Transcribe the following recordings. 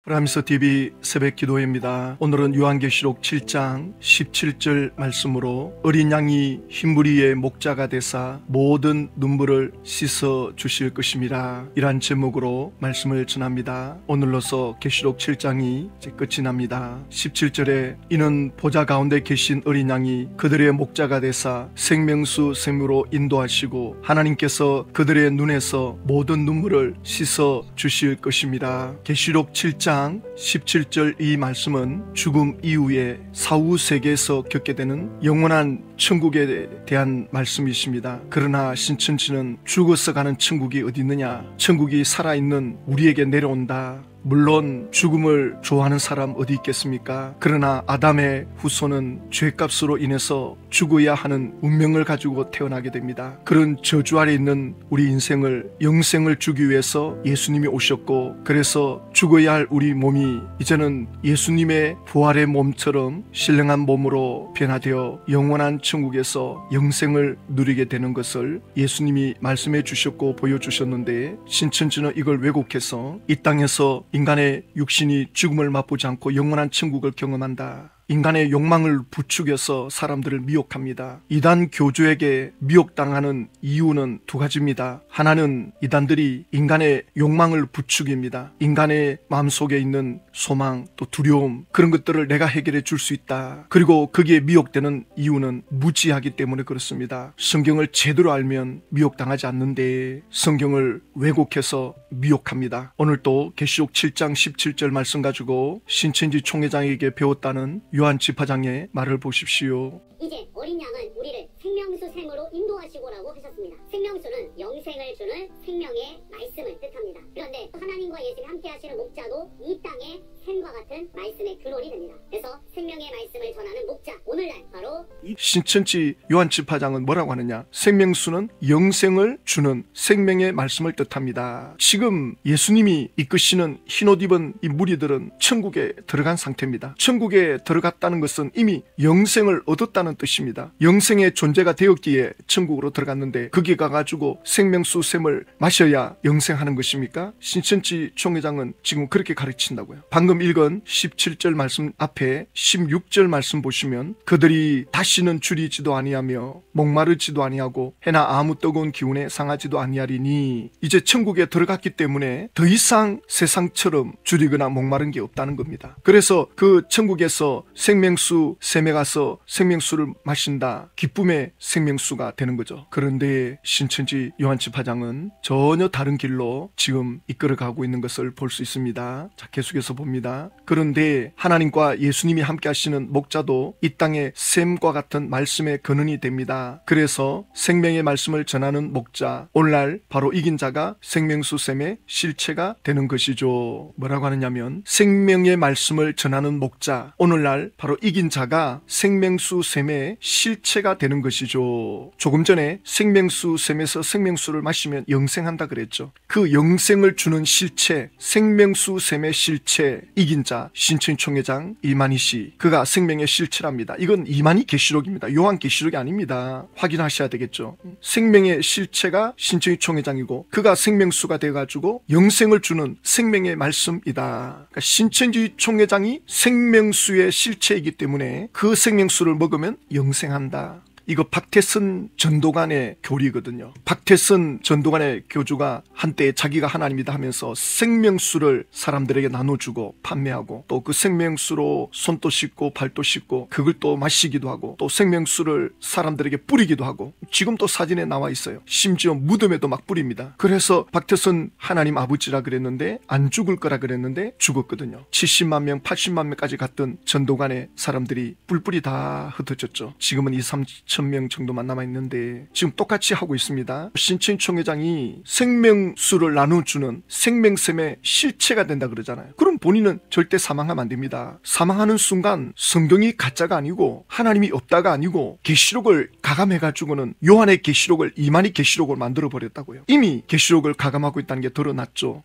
라미스 TV 새벽 기도회입니다. 오늘은 요한계시록 7장 17절 말씀으로 어린 양이 흰무리의 목자가 되사 모든 눈물을 씻어 주실 것입니다. 이란 제목으로 말씀을 전합니다. 오늘로서 계시록 7장이 이제 끝이 납니다. 17절에 이는 보좌 가운데 계신 어린 양이 그들의 목자가 되사 생명수 샘으로 인도하시고 하나님께서 그들의 눈에서 모든 눈물을 씻어 주실 것입니다. 계시록 7장 17절 이 말씀은 죽음 이후에 사후 세계에서 겪게 되는 영원한 천국에 대한 말씀이십니다. 그러나 신천지는 죽어서 가는 천국이 어디 있느냐? 천국이 살아있는 우리에게 내려온다. 물론 죽음을 좋아하는 사람 어디 있겠습니까? 그러나 아담의 후손은 죄값으로 인해서 죽어야 하는 운명을 가지고 태어나게 됩니다. 그런 저주 아래 있는 우리 인생을 영생을 주기 위해서 예수님이 오셨고, 그래서 죽어야 할 우리 몸이 이제는 예수님의 부활의 몸처럼 신령한 몸으로 변화되어 영원한 천국에서 영생을 누리게 되는 것을 예수님이 말씀해 주셨고 보여주셨는데, 신천지는 이걸 왜곡해서 이 땅에서 인간의 육신이 죽음을 맛보지 않고 영원한 천국을 경험한다. 인간의 욕망을 부추겨서 사람들을 미혹합니다. 이단 교주에게 미혹당하는 이유는 두 가지입니다. 하나는 이단들이 인간의 욕망을 부추깁니다. 인간의 마음속에 있는 소망, 또 두려움, 그런 것들을 내가 해결해 줄 수 있다. 그리고 거기에 미혹되는 이유는 무지하기 때문에 그렇습니다. 성경을 제대로 알면 미혹당하지 않는데 성경을 왜곡해서 미혹합니다. 오늘 또 계시록 7장 17절 말씀 가지고 신천지 총회장에게 배웠다는 요한 집화장의 말을 보십시오. 이제 어린 양은 우리를 생명수 샘으로 인도하시고라고 하셨습니다. 생명수는 영생을 주는 생명의 말씀을 뜻합니다. 그런데 하나님과 예수님이 함께 하시는 목자도 이 땅의 샘과 같은 말씀의 근원이 됩니다. 그래서 생명의 말씀을 전하는 목자, 오늘날 바로 신천지 요한 집화장은 뭐라고 하느냐? 생명수는 영생을 주는 생명의 말씀을 뜻합니다. 지금 예수님이 이끄시는 흰옷 입은 이 무리들은 천국에 들어간 상태입니다. 천국에 들어갔다는 것은 이미 영생을 얻었다는 뜻입니다. 영생의 존재가 되었기에 천국으로 들어갔는데 거기 가가지고 생명수 샘을 마셔야 영생하는 것입니까? 신천지 총회장은 지금 그렇게 가르친다고요. 방금 읽은 17절 말씀 앞에 16절 말씀 보시면 그들이 다시는 줄이지도 아니하며 목마르지도 아니하고 해나 아무 뜨거운 기운에 상하지도 아니하리니, 이제 천국에 들어갔기 때문에 더 이상 세상처럼 줄이거나 목마른 게 없다는 겁니다. 그래서 그 천국에서 생명수 샘에 가서 생명수를 마신다. 기쁨의 생명수가 되는 거죠. 그런데 신천지 요한 집화장은 전혀 다른 길로 지금 이끌어가고 있는 것을 볼 수 있습니다. 자, 계속해서 봅니다. 그런데 하나님과 예수님이 함께 하시는 목자도 이 땅의 샘과 같은 말씀의 근원이 됩니다. 그래서 생명의 말씀을 전하는 목자, 오늘날 바로 이긴 자가 생명수 샘의 실체가 되는 것이죠. 뭐라고 하느냐면 생명의 말씀을 전하는 목자, 오늘날 바로 이긴 자가 생명수 샘의 실체가 되는 것이죠. 조금 전에 생명수 샘에서 생명수를 마시면 영생한다 그랬죠. 그 영생을 주는 실체, 생명수 샘의 실체, 이긴 자 신천지 총회장 이만희 씨, 그가 생명의 실체랍니다. 이건 이만희 계시록입니다. 요한 계시록이 아닙니다. 확인하셔야 되겠죠. 생명의 실체가 신천지 총회장이고 그가 생명수가 돼가지고 영생을 주는 생명의 말씀이다. 그러니까 신천지 총회장이 생명수의 실체이기 때문에 그 생명수를 먹으면 영생한다. 이거 박태선 전도관의 교리거든요. 박태선 전도관의 교주가 한때 자기가 하나님이다 하면서 생명수를 사람들에게 나눠주고 판매하고, 또 그 생명수로 손도 씻고 발도 씻고 그걸 또 마시기도 하고, 또 생명수를 사람들에게 뿌리기도 하고, 지금 또 사진에 나와 있어요. 심지어 무덤에도 막 뿌립니다. 그래서 박태선 하나님 아버지라 그랬는데 안 죽을 거라 그랬는데 죽었거든요. 70만 명 80만 명까지 갔던 전도관의 사람들이 뿔뿔이 다 흩어졌죠. 지금은 2-3천 명 정도만 남아있는데 지금 똑같이 하고 있습니다. 신천지 총회장이 생명수를 나눠주는 생명샘의 실체가 된다 그러잖아요. 그럼 본인은 절대 사망하면 안 됩니다. 사망하는 순간 성경이 가짜가 아니고 하나님이 없다가 아니고 계시록을 가감해가지고는 요한의 계시록을 이만희 계시록을 만들어버렸다고요. 이미 계시록을 가감하고 있다는 게 드러났죠.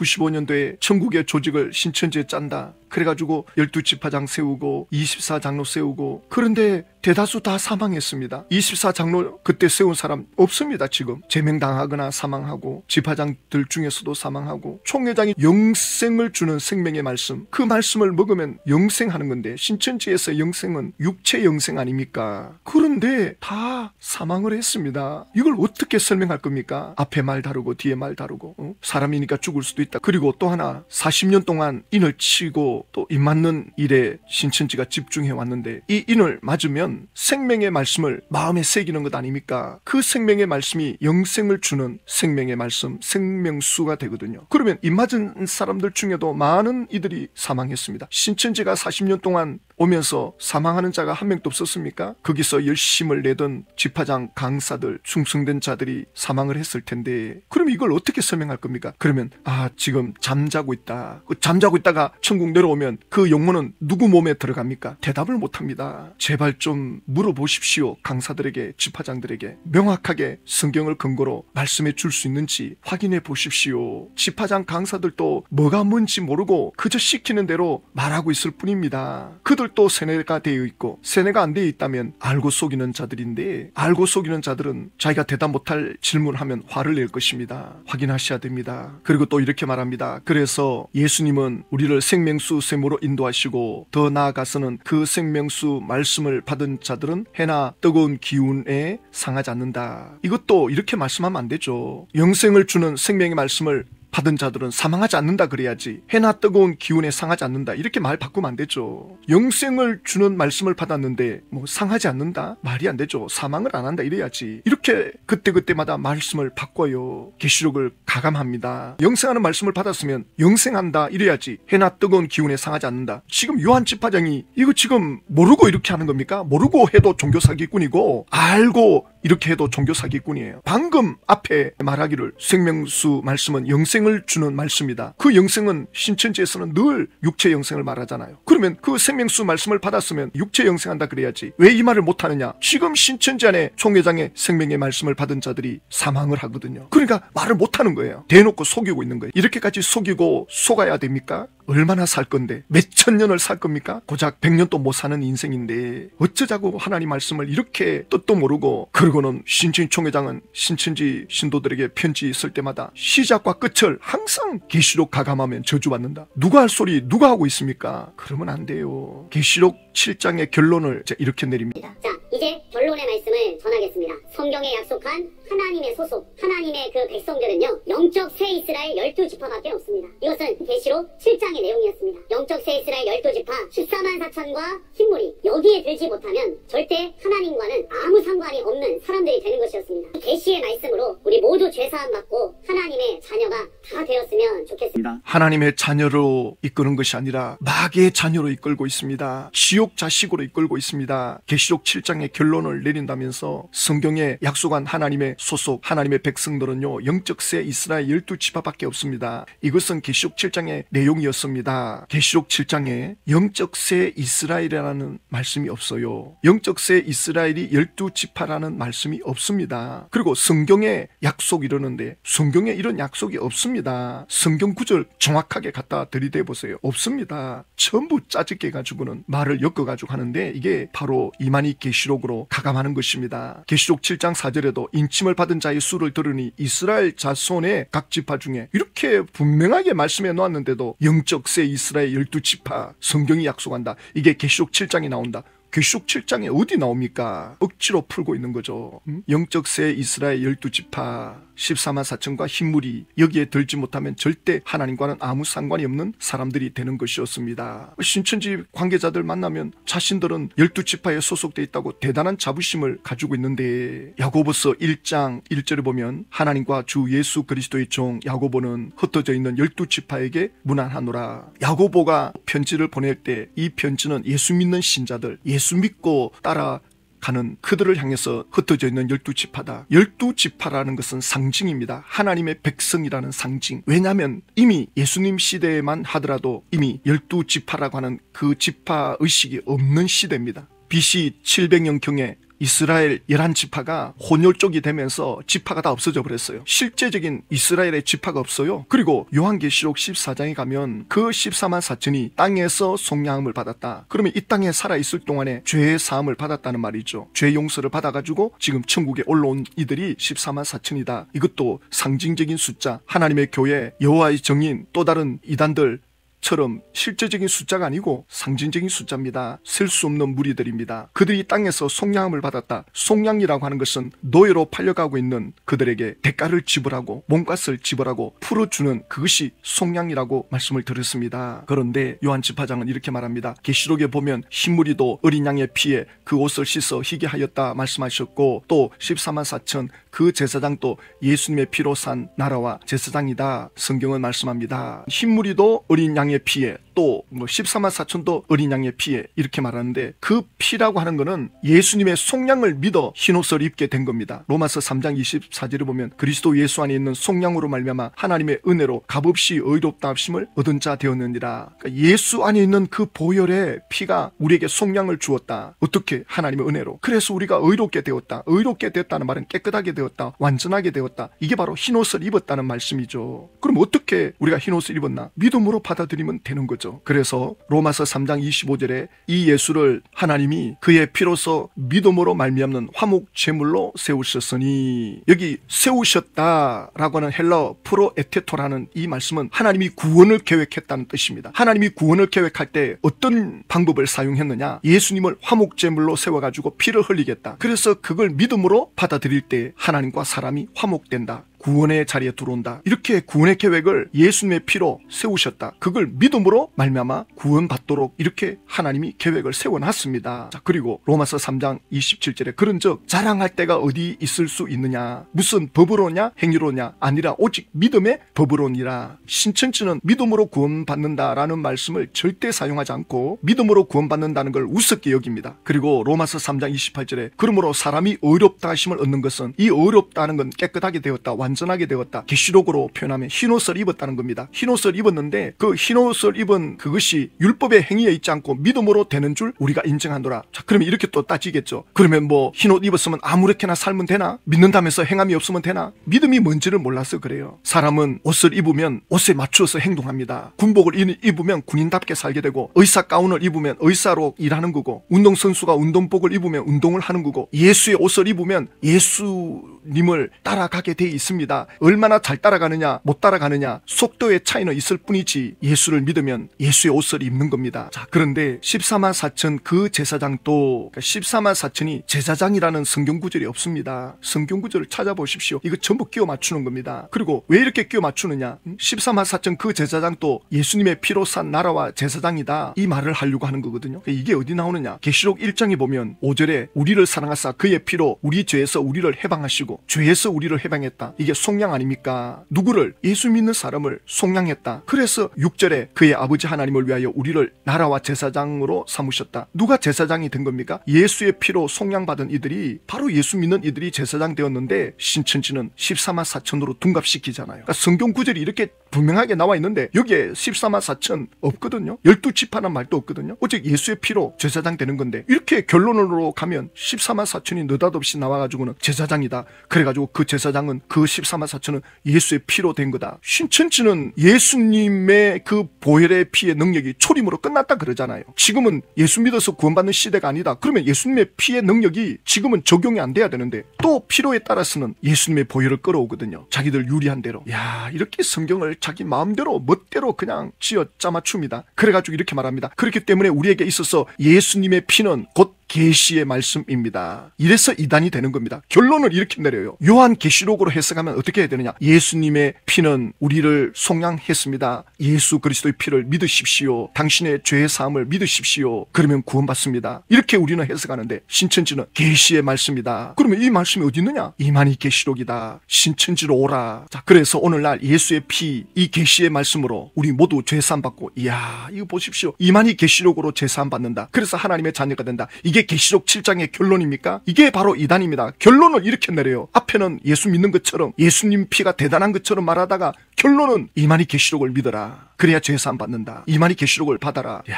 95년도에 천국의 조직을 신천지에 짠다. 그래가지고 12지파장 세우고 24장로 세우고, 그런데 대다수 다 사망했습니다. 24장로 그때 세운 사람 없습니다. 지금 제명당하거나 사망하고, 지파장들 중에서도 사망하고. 총회장이 영생을 주는 생명의 말씀, 그 말씀을 먹으면 영생하는 건데, 신천지에서 영생은 육체 영생 아닙니까? 그런데 다 사망을 했습니다. 이걸 어떻게 설명할 겁니까? 앞에 말 다르고 뒤에 말 다르고, 사람이니까 죽을 수도 있다. 그리고 또 하나, 40년 동안 인을 치고 또 이 맞는 일에 신천지가 집중해 왔는데, 이 인을 맞으면 생명의 말씀을 마음에 새기는 것 아닙니까? 그 생명의 말씀이 영생을 주는 생명의 말씀, 생명수가 되거든요. 그러면 이 맞은 사람들 중에도 많은 이들이 사망했습니다. 신천지가 40년 동안 오면서 사망하는 자가 한 명도 없었습니까? 거기서 열심을 내던 지파장 강사들, 충성된 자들이 사망을 했을 텐데, 그럼 이걸 어떻게 설명할 겁니까? 그러면 지금 잠자고 있다. 잠자고 있다가 천국 내려오면 그 영혼은 누구 몸에 들어갑니까? 대답을 못합니다. 제발 좀 물어보십시오. 강사들에게, 지파장들에게 명확하게 성경을 근거로 말씀해 줄 수 있는지 확인해 보십시오. 지파장 강사들도 뭐가 뭔지 모르고 그저 시키는 대로 말하고 있을 뿐입니다. 그들도 세뇌가 되어 있고, 세뇌가 안 되어 있다면 알고 속이는 자들인데, 알고 속이는 자들은 자기가 대답 못할 질문하면 화를 낼 것입니다. 확인하셔야 됩니다. 그리고 또 이렇게 말합니다. 그래서 예수님은 우리를 생명수 샘으로 인도하시고, 더 나아가서는 그 생명수 말씀을 받은 자들은 해나 뜨거운 기운에 상하지 않는다. 이것도 이렇게 말씀하면 안 되죠. 영생을 주는 생명의 말씀을 받은 자들은 사망하지 않는다 그래야지, 해나 뜨거운 기운에 상하지 않는다 이렇게 말 바꾸면 안 되죠. 영생을 주는 말씀을 받았는데 뭐 상하지 않는다? 말이 안 되죠. 사망을 안 한다 이래야지. 이렇게 그때그때마다 말씀을 바꿔요. 계시록을 가감합니다. 영생하는 말씀을 받았으면 영생한다 이래야지, 해나 뜨거운 기운에 상하지 않는다. 지금 요한 지파장이 이거 지금 모르고 이렇게 하는 겁니까? 모르고 해도 종교 사기꾼이고, 알고 이렇게 해도 종교 사기꾼이에요. 방금 앞에 말하기를 생명수 말씀은 영생을 주는 말씀이다. 그 영생은 신천지에서는 늘 육체 영생을 말하잖아요. 그러면 그 생명수 말씀을 받았으면 육체 영생한다 그래야지. 왜 이 말을 못하느냐? 지금 신천지 안에 총회장의 생명의 말씀을 받은 자들이 사망을 하거든요. 그러니까 말을 못하는 거예요. 대놓고 속이고 있는 거예요. 이렇게까지 속이고 속아야 됩니까? 얼마나 살 건데, 몇천 년을 살 겁니까? 고작 100년도 못 사는 인생인데 어쩌자고 하나님 말씀을 이렇게 뜻도 모르고. 그러고는 신천지 총회장은 신천지 신도들에게 편지 쓸 때마다 시작과 끝을 항상 계시록 가감하면 저주받는다. 누가 할 소리 누가 하고 있습니까? 그러면 안 돼요. 계시록 7장의 결론을 이렇게 내립니다. 자, 이제 결론의 말씀을 전하겠습니다. 성경에 약속한 하나님의 소속, 하나님의 그 백성들은요, 영적 새 이스라엘 12지파밖에 없습니다. 이것은 계시록 7장의 내용이었습니다. 영적 새 이스라엘 12지파 14만 4천과 흰물이 여기에 들지 못하면 절대 하나님과는 아무 상관이 없는 사람들이 되는 것이었습니다. 계시의 말씀으로 우리 모두 죄사함 받고 하나님의 자녀가 다 되었으면 좋겠습니다. 하나님의 자녀로 이끄는 것이 아니라 마귀의 자녀로 이끌고 있습니다. 지옥 자식으로 이끌고 있습니다. 계시록 7장의 결론을 내린다면서 성경에 약속한 하나님의 소속, 하나님의 백성들은요, 영적 새 이스라엘 12지파밖에 없습니다. 이것은 계시록 7장의 내용이었습니다. 계시록 7장에 영적 새 이스라엘이라는 말씀이 없어요. 영적 새 이스라엘이 12지파라는 말씀이 없습니다. 그리고 성경에 약속 이러는데 성경에 이런 약속이 없습니다. 성경 구절 정확하게 갖다 들이대 보세요. 없습니다. 전부 짜집게 가지고는 말을 엮어가지고 하는데, 이게 바로 이만희 계시록으로 가감하는 것입니다. 계시록 7장 4절에도 인침을 받은 자의 수를 들으니 이스라엘 자손의 각 지파 중에, 이렇게 분명하게 말씀해 놓았는데도 영적 새 이스라엘 12지파 성경이 약속한다. 이게 계시록 7장에 나온다. 계시록 7장에 어디 나옵니까? 억지로 풀고 있는 거죠. 영적 새 이스라엘 12지파 14만 4천과 흰물이 여기에 들지 못하면 절대 하나님과는 아무 상관이 없는 사람들이 되는 것이었습니다. 신천지 관계자들 만나면 자신들은 12지파에 소속되어 있다고 대단한 자부심을 가지고 있는데, 야고보서 1장 1절에 보면 하나님과 주 예수 그리스도의 종 야고보는 흩어져 있는 12지파에게 문안하노라. 야고보가 편지를 보낼 때 이 편지는 예수 믿는 신자들, 예수 믿고 따라가는 그들을 향해서 흩어져 있는 12지파다. 12지파라는 것은 상징입니다. 하나님의 백성이라는 상징. 왜냐하면 이미 예수님 시대에만 하더라도 이미 12지파라고 하는 그 지파 의식이 없는 시대입니다. BC 700년경에 이스라엘 11지파가 혼혈족이 되면서 지파가 다 없어져 버렸어요. 실제적인 이스라엘의 지파가 없어요. 그리고 요한계시록 14장에 가면 그 14만 4천이 땅에서 속량함을 받았다. 그러면 이 땅에 살아있을 동안에 죄의 사함을 받았다는 말이죠. 죄 용서를 받아가지고 지금 천국에 올라온 이들이 14만 4천이다. 이것도 상징적인 숫자, 하나님의 교회, 여호와의 정인, 또 다른 이단들 처럼 실제적인 숫자가 아니고 상징적인 숫자입니다. 셀 수 없는 무리들입니다. 그들이 땅에서 속량함을 받았다. 속량이라고 하는 것은 노예로 팔려가고 있는 그들에게 대가를 지불하고 몸값을 지불하고 풀어주는 그것이 속량이라고 말씀을 드렸습니다. 그런데 요한 집파장은 이렇게 말합니다. 계시록에 보면 흰무리도 어린 양의 피에 그 옷을 씻어 희게 하였다 말씀하셨고, 또 14만 4천 그 제사장도 예수님의 피로 산 나라와 제사장이다 성경은 말씀합니다. 흰무리도 어린 양의 피에, 또 14만 4천도 어린 양의 피에, 이렇게 말하는데 그 피라고 하는 것은 예수님의 속량을 믿어 흰옷을 입게 된 겁니다. 로마서 3장 24절에 보면 그리스도 예수 안에 있는 속량으로 말미암아 하나님의 은혜로 값없이 의롭다 하심을 얻은 자 되었느니라. 그러니까 예수 안에 있는 그 보혈의 피가 우리에게 속량을 주었다. 어떻게? 하나님의 은혜로. 그래서 우리가 의롭게 되었다. 의롭게 되었다는 말은 깨끗하게 되었다, 완전하게 되었다. 이게 바로 흰옷을 입었다는 말씀이죠. 그럼 어떻게 우리가 흰옷을 입었나? 믿음으로 받아들이면 되는 거죠. 그래서 로마서 3장 25절에 이 예수를 하나님이 그의 피로서 믿음으로 말미암는 화목 제물로 세우셨으니, 여기 세우셨다라고 하는 헬라어 프로에테토라는 이 말씀은 하나님이 구원을 계획했다는 뜻입니다. 하나님이 구원을 계획할 때 어떤 방법을 사용했느냐? 예수님을 화목 제물로 세워가지고 피를 흘리겠다. 그래서 그걸 믿음으로 받아들일 때 하나님과 사람이 화목된다. 구원의 자리에 들어온다. 이렇게 구원의 계획을 예수님의 피로 세우셨다. 그걸 믿음으로 말미암아 구원받도록 이렇게 하나님이 계획을 세워놨습니다. 자, 그리고 로마서 3장 27절에 그런즉 자랑할 때가 어디 있을 수 있느냐? 무슨 법으로냐 행위로냐? 아니라 오직 믿음의 법으로니라. 신천지는 믿음으로 구원받는다라는 말씀을 절대 사용하지 않고 믿음으로 구원받는다는 걸 우습게 여깁니다. 그리고 로마서 3장 28절에 그러므로 사람이 의롭다 하심을 얻는 것은, 이 의롭다는 건 깨끗하게 되었다, 완전하게 되었다, 계시록으로 표현하면 흰옷을 입었다는 겁니다. 흰옷을 입었는데 그 흰옷을 입은 그것이 율법의 행위에 있지 않고 믿음으로 되는 줄 우리가 인정하노라. 자, 그러면 이렇게 또 따지겠죠. 그러면 뭐 흰옷 입었으면 아무렇게나 살면 되나? 믿는다면서 행함이 없으면 되나? 믿음이 뭔지를 몰라서 그래요. 사람은 옷을 입으면 옷에 맞추어서 행동합니다. 군복을 입으면 군인답게 살게 되고, 의사 가운을 입으면 의사로 일하는 거고, 운동선수가 운동복을 입으면 운동을 하는 거고, 예수의 옷을 입으면 예수님을 따라가게 돼 있습니다. 얼마나 잘 따라가느냐 못 따라가느냐 속도의 차이는 있을 뿐이지 예수를 믿으면 예수의 옷을 입는 겁니다. 자, 그런데 14만 4천 그 제사장도, 그러니까 14만 4천이 제사장이라는 성경 구절이 없습니다. 성경 구절을 찾아보십시오. 이거 전부 끼워 맞추는 겁니다. 그리고 왜 이렇게 끼워 맞추느냐? 14만 4천 그 제사장도 예수님의 피로 산 나라와 제사장이다, 이 말을 하려고 하는 거거든요. 이게 어디 나오느냐? 계시록 1장에 보면 5절에 우리를 사랑하사 그의 피로 우리 죄에서 우리를 해방하시고, 죄에서 우리를 해방했다. 이게 속량 아닙니까? 누구를? 예수 믿는 사람을 속량했다. 그래서 6절에 그의 아버지 하나님을 위하여 우리를 나라와 제사장으로 삼으셨다. 누가 제사장이 된 겁니까? 예수의 피로 속량받은 이들이, 바로 예수 믿는 이들이 제사장 되었는데, 신천지는 14만 4천으로 둔갑시키잖아요. 그러니까 성경 구절이 이렇게 분명하게 나와 있는데 여기에 14만 4천 없거든요. 12지파란 말도 없거든요. 오직 예수의 피로 제사장 되는 건데, 이렇게 결론으로 가면 14만 4천이 느닷없이 나와가지고는 제사장이다. 그래가지고 그 제사장은 그 14만 4천은 예수의 피로 된 거다. 신천지는 예수님의 그 보혈의 피의 능력이 초림으로 끝났다 그러잖아요. 지금은 예수 믿어서 구원받는 시대가 아니다. 그러면 예수님의 피의 능력이 지금은 적용이 안 돼야 되는데, 또 필요에 따라서는 예수님의 보혈을 끌어오거든요. 자기들 유리한 대로. 야, 이렇게 성경을 자기 마음대로 멋대로 그냥 지어 짜맞춥니다. 그래가지고 이렇게 말합니다. 그렇기 때문에 우리에게 있어서 예수님의 피는 곧 계시의 말씀입니다. 이래서 이단이 되는 겁니다. 결론을 이렇게 내려요. 요한 계시록으로 해석하면 어떻게 해야 되느냐? 예수님의 피는 우리를 속량했습니다. 예수 그리스도의 피를 믿으십시오. 당신의 죄의 사함을 믿으십시오. 그러면 구원받습니다. 이렇게 우리는 해석하는데, 신천지는 계시의 말씀이다. 그러면 이 말씀이 어디 있느냐? 이만희 계시록이다. 신천지로 오라. 자, 그래서 오늘날 예수의 피, 이 계시의 말씀으로 우리 모두 죄사함 받고, 이야, 이거 보십시오. 이만희 계시록으로 죄사함 받는다. 그래서 하나님의 자녀가 된다. 이게 계시록 7장의 결론입니까? 이게 바로 이단입니다. 결론을 이렇게 내려요. 앞에는 예수 믿는 것처럼, 예수님 피가 대단한 것처럼 말하다가 결론은 이만희 계시록을 믿어라. 그래야 죄사함 받는다. 이만희 계시록을 받아라. 야,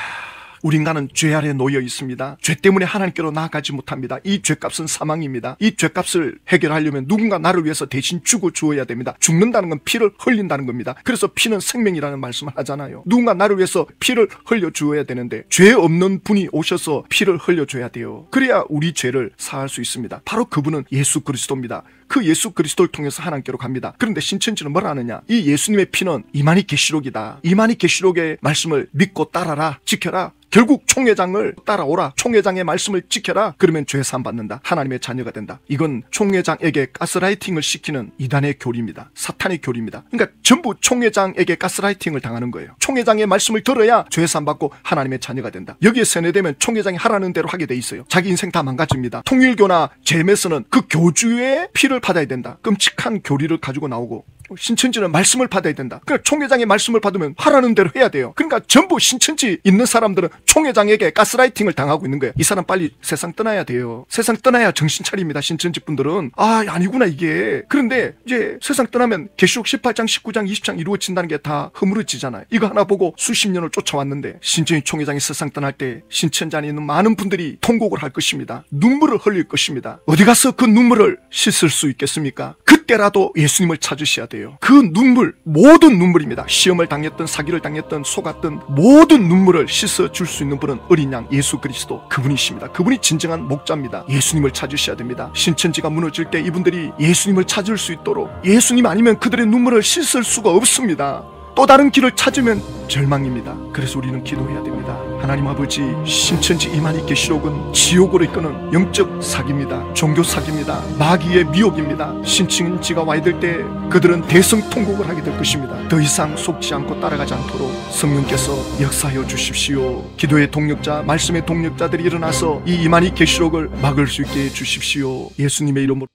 우리 인간은 죄 아래 놓여 있습니다. 죄 때문에 하나님께로 나아가지 못합니다. 이 죄값은 사망입니다. 이 죄값을 해결하려면 누군가 나를 위해서 대신 죽어 주어야 됩니다. 죽는다는 건 피를 흘린다는 겁니다. 그래서 피는 생명이라는 말씀을 하잖아요. 누군가 나를 위해서 피를 흘려 주어야 되는데 죄 없는 분이 오셔서 피를 흘려 줘야 돼요. 그래야 우리 죄를 사할 수 있습니다. 바로 그분은 예수 그리스도입니다. 그 예수 그리스도를 통해서 하나님께로 갑니다. 그런데 신천지는 뭐라 하느냐? 이 예수님의 피는 이만희 계시록이다. 이만희 계시록의 말씀을 믿고 따라라, 지켜라. 결국 총회장을 따라오라. 총회장의 말씀을 지켜라. 그러면 죄 사함 받는다. 하나님의 자녀가 된다. 이건 총회장에게 가스라이팅을 시키는 이단의 교리입니다. 사탄의 교리입니다. 그러니까 전부 총회장에게 가스라이팅을 당하는 거예요. 총회장의 말씀을 들어야 죄 사함 받고 하나님의 자녀가 된다. 여기에 세뇌되면 총회장이 하라는 대로 하게 돼 있어요. 자기 인생 다 망가집니다. 통일교나 잼에서는 그 교주의 피를 받아야 된다. 끔찍한 교리를 가지고 나오고, 신천지는 말씀을 받아야 된다. 그러니까 총회장의 말씀을 받으면 하라는 대로 해야 돼요. 그러니까 전부 신천지 있는 사람들은 총회장에게 가스라이팅을 당하고 있는 거예요. 이 사람 빨리 세상 떠나야 돼요. 세상 떠나야 정신 차립니다. 신천지 분들은. 아니구나 이게. 그런데 이제 세상 떠나면 계시록 18장 19장 20장 이루어진다는 게 다 허물어지잖아요. 이거 하나 보고 수십 년을 쫓아왔는데 신천지 총회장이 세상 떠날 때 신천지 안에 있는 많은 분들이 통곡을 할 것입니다. 눈물을 흘릴 것입니다. 어디 가서 그 눈물을 씻을 수 있겠습니까? 그때라도 예수님을 찾으셔야 돼요. 그 눈물, 모든 눈물입니다. 시험을 당했던, 사기를 당했던, 속았던 모든 눈물을 씻어줄 수 있는 분은 어린 양 예수 그리스도, 그분이십니다. 그분이 진정한 목자입니다. 예수님을 찾으셔야 됩니다. 신천지가 무너질 때 이분들이 예수님을 찾을 수 있도록, 예수님 아니면 그들의 눈물을 씻을 수가 없습니다. 또 다른 길을 찾으면 절망입니다. 그래서 우리는 기도해야 됩니다. 하나님 아버지, 신천지 이만희 계시록은 지옥으로 이끄는 영적 사기입니다. 종교 사기입니다. 마귀의 미혹입니다. 신천지가 와야 될 때 그들은 대성통곡을 하게 될 것입니다. 더 이상 속지 않고 따라가지 않도록 성령께서 역사하여 주십시오. 기도의 동력자, 말씀의 동력자들이 일어나서 이 이만희 계시록을 막을 수 있게 해 주십시오. 예수님의 이름으로